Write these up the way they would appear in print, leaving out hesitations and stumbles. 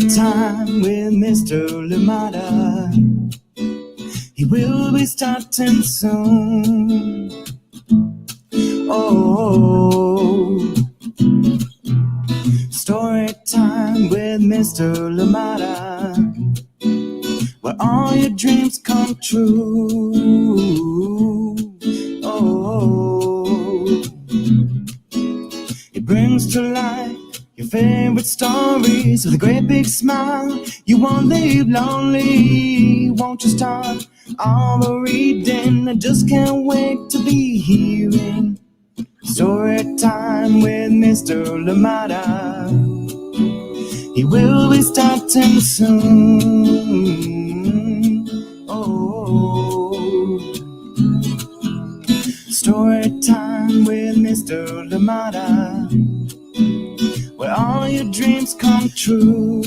time with Mr. Lamada. He will be starting soon. Oh, story time with Mr. Lamada, where all your dreams come true. Oh, he brings to life your favorite stories with a great big smile. You won't leave lonely. Won't you start all the reading? I just can't wait to be hearing story time with Mr. Lamada. He will be starting soon. Oh, story time with Mr. Lamada, where all your dreams come true.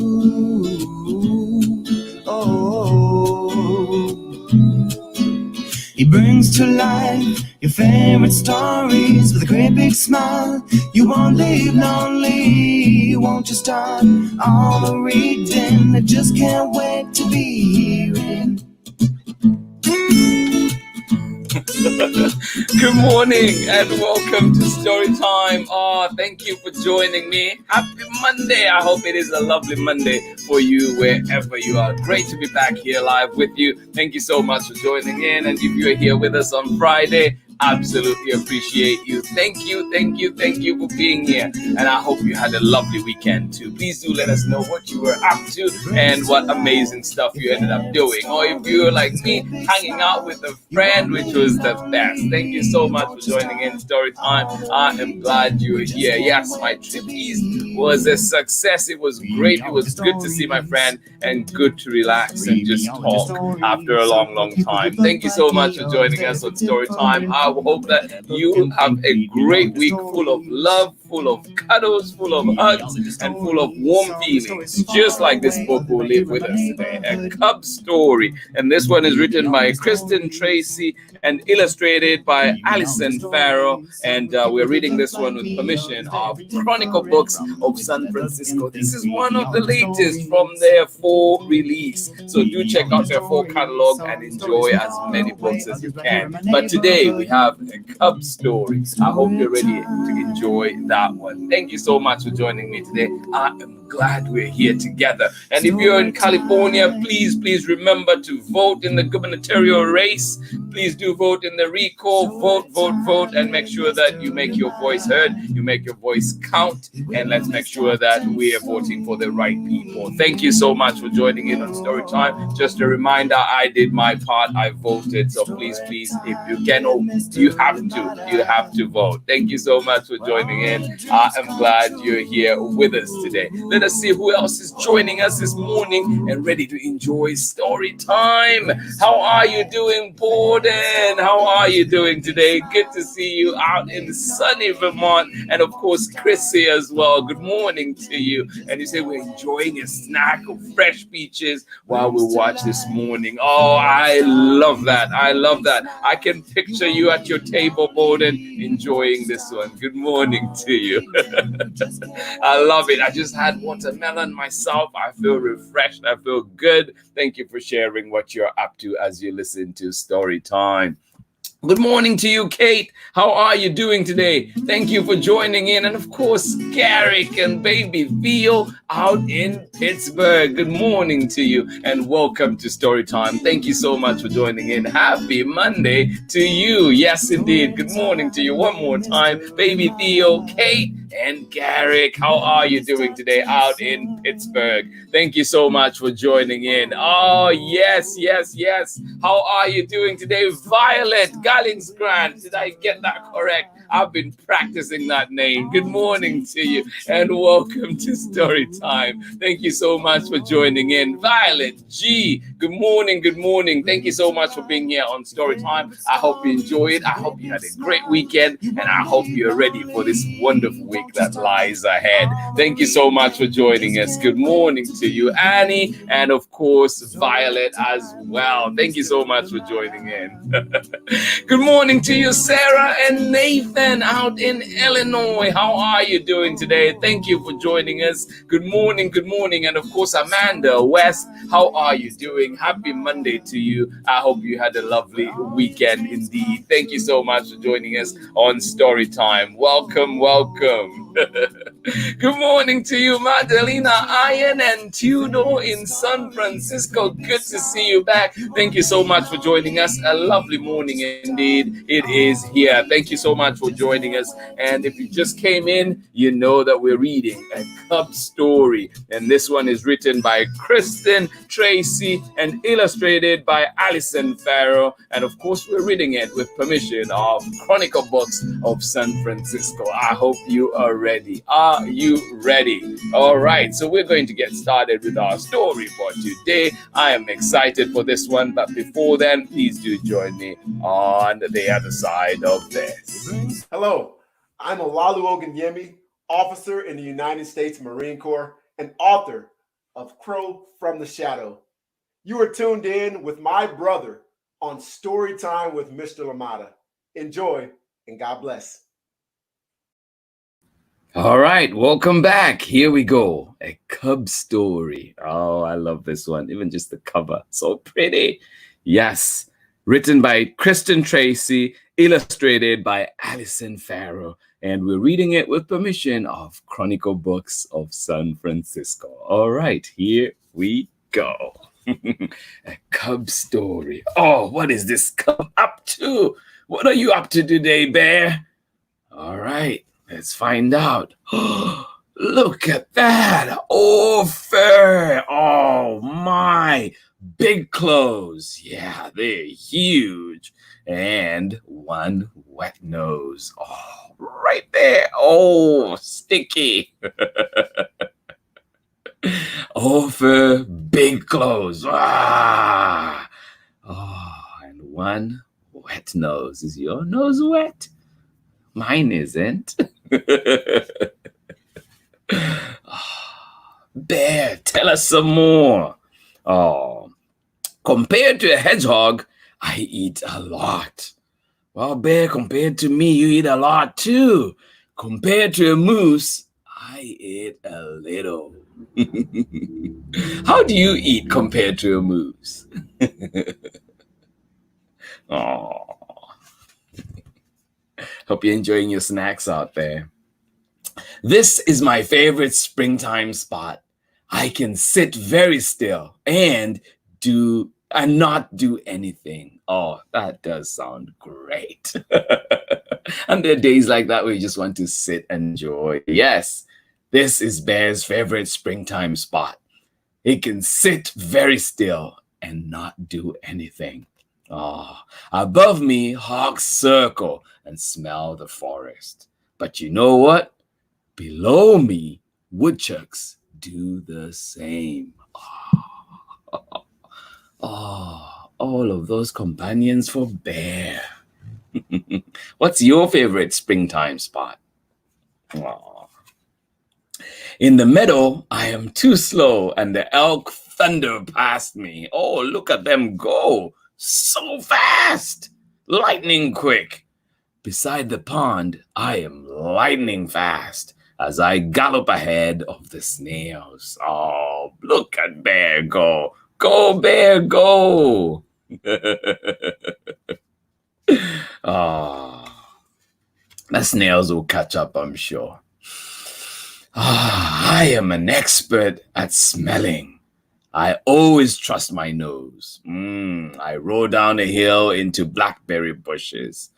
Oh, he brings to life your favorite stories with a great big smile. You won't leave lonely. Won't you start all the reading? I just can't wait to be hearing. Good morning and welcome to Story Time. Oh, thank you for joining me. Happy Monday. I hope it is a lovely Monday for you wherever you are. Great to be back here live with you. Thank you so much for joining in. And if you're here with us on Friday, absolutely appreciate you. Thank you for being here. And I hope you had a lovely weekend too. Please do let us know what you were up to and what amazing stuff you ended up doing. Or if you were like me, hanging out with a friend, which was the best. Thank you so much for joining in Story Time. I am glad you were here. Yes, my trip east was a success. It was great. It was good to see my friend and good to relax and just talk after a long time. Thank you so much for joining us on Story Time. I hope that you have a great week full of love, full of cuddles, full of hugs, and full of warm feelings, just like this book will live with us today, A Cub Story. And this one is written by KRISTEN, TRACY, and illustrated by ALISSON, FARREL. And we're reading this one with permission of Chronicle Books of San Francisco. This is one of the latest from their fall release. So do check out their full catalog and enjoy as many books as you can. But today we have A Cub Story. I hope you're ready to enjoy that one. Thank you so much for joining me today. I am glad we're here together. And if you're in California, please remember to vote in the gubernatorial race. Please do vote in the recall. Vote, and make sure that you make your voice heard, you make your voice count, and let's make sure that we are voting for the right people. Thank you so much for joining in on Story Time. Just a reminder, I did my part. I voted. So please, if you can, you have to vote. Thank you so much for joining in. I am glad you're here with us today. Let us see who else is joining us this morning and ready to enjoy Story Time. How are you doing, Borden? How are you doing today? Good to see you out in sunny Vermont. And of course, Chrissy as well. Good morning to you. And you say we're enjoying a snack of fresh peaches while we watch this morning. Oh, I love that. I can picture you at your table, Borden, enjoying this one. Good morning to you. I love it. I just had watermelon myself. I feel refreshed. I feel good. Thank you for sharing what you're up to as you listen to Story Time. Good morning to you, Kate. How are you doing today? Thank you for joining in. And of course, Garrick and baby Theo out in Pittsburgh. Good morning to you and welcome to Story Time. Thank you so much for joining in. Happy Monday to you. Yes, indeed. Good morning to you one more time. Baby Theo, Kate, and Garrick. How are you doing today out in Pittsburgh? Thank you so much for joining in. Oh, yes. How are you doing today? Violet Gallingsgrant. Did I get that correct? I've been practicing that name. Good morning to you and welcome to Story Time. Thank you so much for joining in. Violet G. Good morning, good morning. Thank you so much for being here on Storytime. I hope you enjoyed. I hope you had a great weekend, and I hope you're ready for this wonderful week that lies ahead. Thank you so much for joining us. Good morning to you, Annie, and of course, Violet as well. Thank you so much for joining in. Good morning to you, Sarah and Nathan out in Illinois. How are you doing today? Thank you for joining us. Good morning, and of course, Amanda West. How are you doing? Happy Monday to you. I hope you had a lovely weekend indeed. Thank you so much for joining us on Storytime. Welcome. Good morning to you, Madalena Iron and Tudor in San Francisco. Good to see you back. Thank you so much for joining us. A lovely morning indeed. It is here. Thank you so much for joining us. And if you just came in, you know that we're reading a Cub story. And this one is written by KRISTEN, TRACY, and illustrated by ALISSON FARREL. And of course, we're reading it with permission of Chronicle Books of San Francisco. I hope you are ready. Are you ready? All right, so we're going to get started with our story for today. I am excited for this one, but before then, please do join me on the other side of this. Hello, I'm Olalu Ogunyemi, officer in the United States Marine Corps and author of Crow from the Shadow. You are tuned in with my brother on Storytime with Mr. Lamada. Enjoy and God bless. All right, welcome back. Here we go. A Cub story. Oh, I love this one. Even just the cover. So pretty. Yes. Written by KRISTEN TRACY, illustrated by ALISSON FARREL. And we're reading it with permission of Chronicle Books of San Francisco. All right, here we go. A Cub story. Oh, what is this cub up to? What are you up to today, Bear? All right. Let's find out. Look at that. Oh, fur. Oh, my. Big clothes. Yeah, they're huge. And one wet nose. Oh, right there. Oh, sticky. Oh, fur. Big clothes. Ah. Oh, and one wet nose. Is your nose wet? Mine isn't. Bear, tell us some more. Oh, compared to a hedgehog, I eat a lot. Well, Bear, compared to me, you eat a lot too. Compared to a moose, I eat a little. How do you eat compared to a moose? Oh. Hope you're enjoying your snacks out there. This is my favorite springtime spot. I can sit very still and not do anything. Oh, that does sound great. And there are days like that where you just want to sit and enjoy. Yes, this is Bear's favorite springtime spot. He can sit very still and not do anything. Oh, above me, hawks circle and smell the forest. But you know what? Below me, woodchucks do the same. Oh, all of those companions for Bear. What's your favorite springtime spot? Oh. In the meadow, I am too slow and the elk thunder past me. Oh, look at them go. So fast. Lightning quick. Beside the pond, I am lightning fast as I gallop ahead of the snails. Oh, look at Bear go. Go, Bear, go. Oh, the snails will catch up, I'm sure. I am an expert at smelling. I always trust my nose. I roll down a hill into blackberry bushes.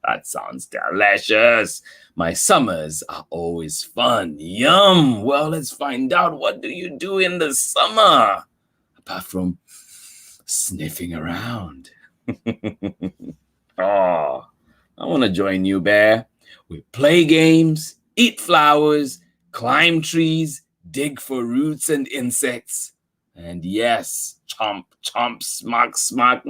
That sounds delicious. My summers are always fun. Yum. Well, let's find out. What do you do in the summer? Apart from sniffing around. Oh, I want to join you, Bear. We play games, eat flowers, climb trees, dig for roots and insects. And yes, chomp, chomp, smack, smack,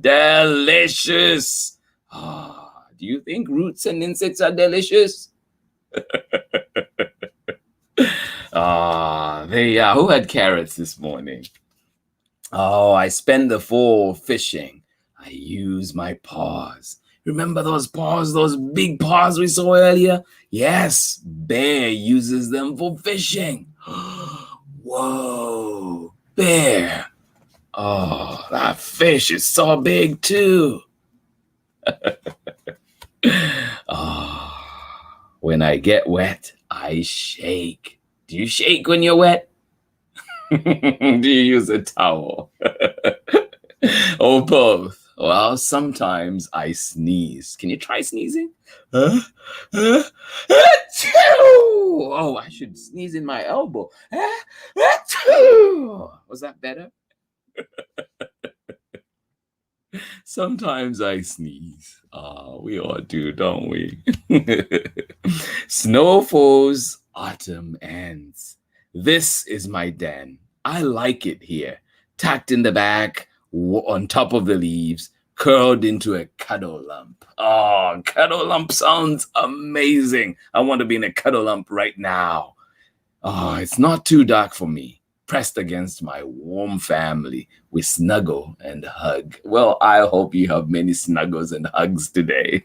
delicious. Do you think roots and insects are delicious? Who had carrots this morning? Oh, I spend the fall fishing. I use my paws. Remember those paws, those big paws we saw earlier? Yes, Bear uses them for fishing. Whoa, Bear. Oh, that fish is so big too. When I get wet, I shake. Do you shake when you're wet? Do you use a towel? Or both? Well, sometimes I sneeze. Can you try sneezing? Achoo! Oh, I should sneeze in my elbow. Achoo! Was that better? Sometimes I sneeze. We all do, don't we? Snow falls, autumn ends. This is my den. I like it here. Tucked in the back, on top of the leaves, curled into a cuddle lump. Oh, cuddle lump sounds amazing. I want to be in a cuddle lump right now. Oh, it's not too dark for me. Pressed against my warm family, we snuggle and hug. Well, I hope you have many snuggles and hugs today.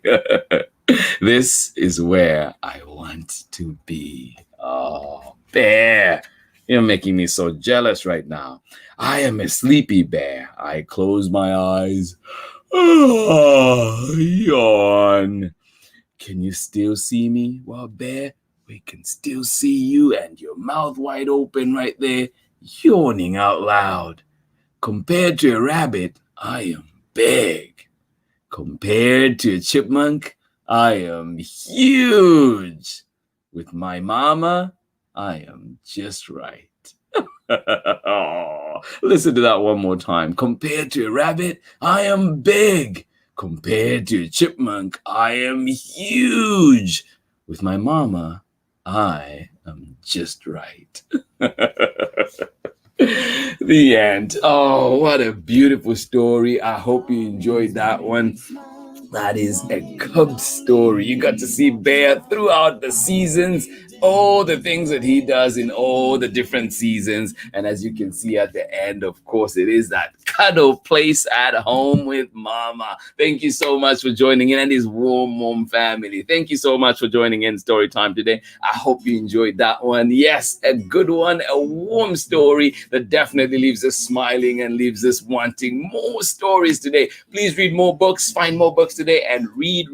This is where I want to be. Oh, Bear, you're making me so jealous right now. I am a sleepy bear. I close my eyes. Oh, yawn. Can you still see me? Well, Bear, we can still see you and your mouth wide open right there, yawning out loud. Compared to a rabbit, I am big. Compared to a chipmunk, I am huge. With my mama, I am just right. Oh, listen to that one more time. Compared to a rabbit, I am big. Compared to a chipmunk, I am huge. With my mama, I am just right. The end. Oh, what a beautiful story. I hope you enjoyed that one. That is a cub story. You got to see Bear throughout the seasons, all the things that he does in all the different seasons. And as you can see at the end, of course, it is that cuddle place at home with mama. Thank you so much for joining in, and his warm family. Thank you so much for joining in story time today. I hope you enjoyed that one. Yes, a good one, a warm story that definitely leaves us smiling and leaves us wanting more stories today. Please read more books, find more books today, and read.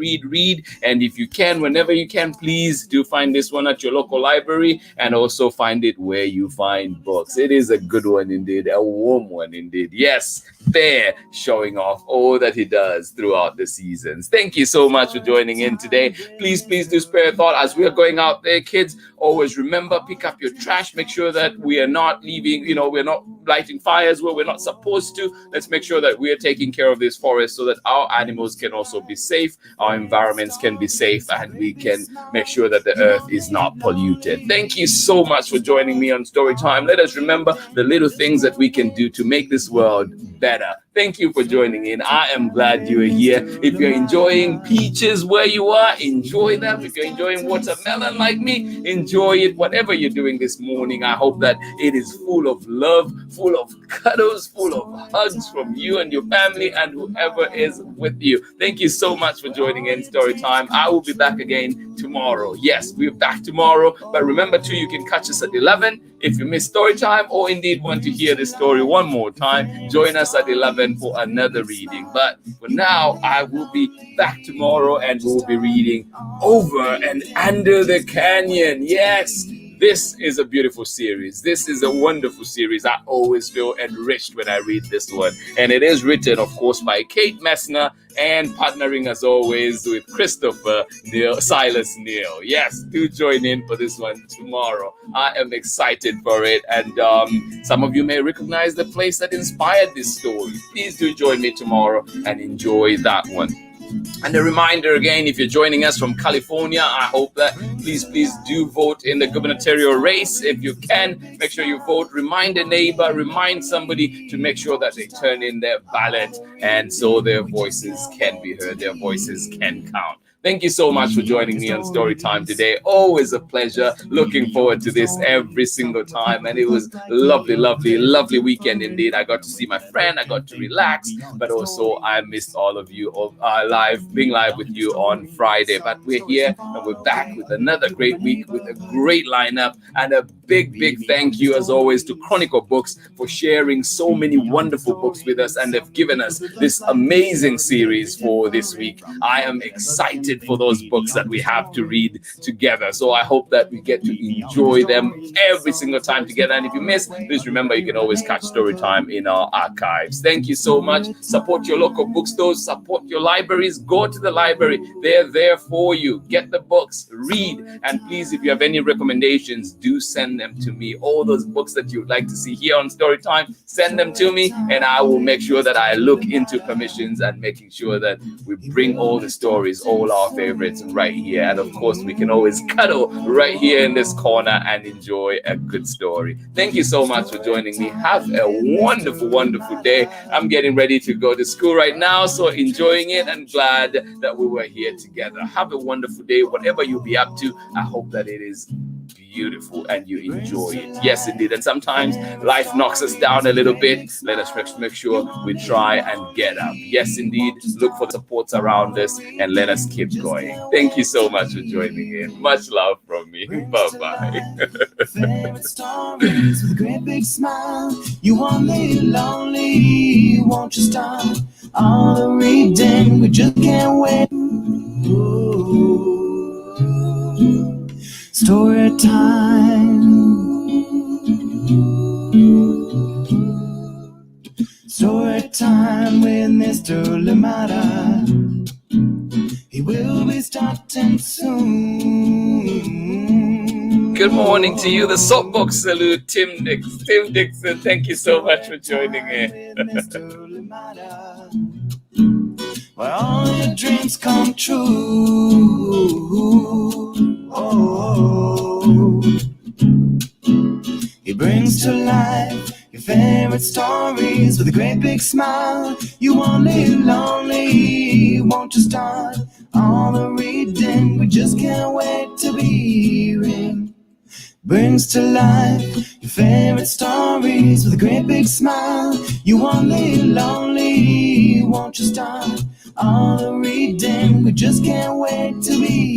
And if you can, whenever you can, please do find this one at your local library, and also find it where you find books. It is a good one indeed, a warm one indeed. Yes, Bear showing off all that he does throughout the seasons. Thank you so much for joining in today. Please do spare a thought as we are going out there, kids. Always remember, pick up your trash. Make sure that we are not leaving, we're not lighting fires where we're not supposed to. Let's make sure that we are taking care of this forest so that our animals can also be safe, our environments can be safe, and we can make sure that the earth is not polluted. Thank you so much for joining me on Storytime. Let us remember the little things that we can do to make this world better. Thank you for joining in. I am glad you are here. If you're enjoying peaches where you are, enjoy them. If you're enjoying watermelon like me, enjoy it. Whatever you're doing this morning, I hope that it is full of love, full of cuddles, full of hugs from you and your family and whoever is with you. Thank you so much for joining in Storytime. I will be back again tomorrow. Yes, we're back tomorrow. But remember too, you can catch us at 11. If you miss Storytime or indeed want to hear this story one more time, join us at 11 for another reading. But for now, I will be back tomorrow and we'll be reading Over and Under the Canyon. Yes, this is a beautiful series. This is a wonderful series. I always feel enriched when I read this one. And it is written, of course, by Kate Messner and partnering, as always, with Silas Neal. Yes, do join in for this one tomorrow. I am excited for it. And some of you may recognize the place that inspired this story. Please do join me tomorrow and enjoy that one. And a reminder again, if you're joining us from California, I hope that please do vote in the gubernatorial race. If you can, make sure you vote. Remind a neighbor, remind somebody to make sure that they turn in their ballot, and so their voices can be heard, their voices can count. Thank you so much for joining me on Storytime today. Always a pleasure. Looking forward to this every single time. And it was lovely weekend indeed. I got to see my friend. I got to relax. But also I missed all of you being live with you on Friday. But we're here and we're back with another great week with a great lineup. And a big thank you as always to Chronicle Books for sharing so many wonderful books with us, and they've given us this amazing series for this week. I am excited for those books that we have to read together. So I hope that we get to enjoy them every single time together. And if you miss, please remember you can always catch Storytime in our archives. Thank you so much. Support your local bookstores, support your libraries. Go to the library. They're there for you. Get the books, read. And please, if you have any recommendations, do send them to me. All those books that you'd like to see here on Storytime, send them to me, and I will make sure that I look into permissions and making sure that we bring all the stories, all our favorites right here. And of course, we can always cuddle right here in this corner and enjoy a good story. Thank you so much for joining me. Have a wonderful day. I'm getting ready to go to school right now, so enjoying it and glad that we were here together. Have a wonderful day, whatever you'll be up to. I hope that it is beautiful and you enjoy it. Yes, indeed. And sometimes life knocks us down a little bit. Let us make sure we try and get up. Yes, indeed. Look for the supports around us and let us keep going. Thank you so much for joining in. Much love from me. Bye-bye. Favorite stories with a great big smile. You only lonely, won't you start all the reading? We just can't wait. Ooh. Story time. Story time with Mr. Lamada. He will be starting soon. Good morning to you. The soapbox salute, Tim Dixon. Thank you so much for joining in. Where all your dreams come true. Oh, he brings to life your favorite stories with a great big smile. You only lonely, won't you start all the reading? We just can't wait to be hearing. Brings to life your favorite stories with a great big smile. You only lonely, won't you start all the reading? We just can't wait to be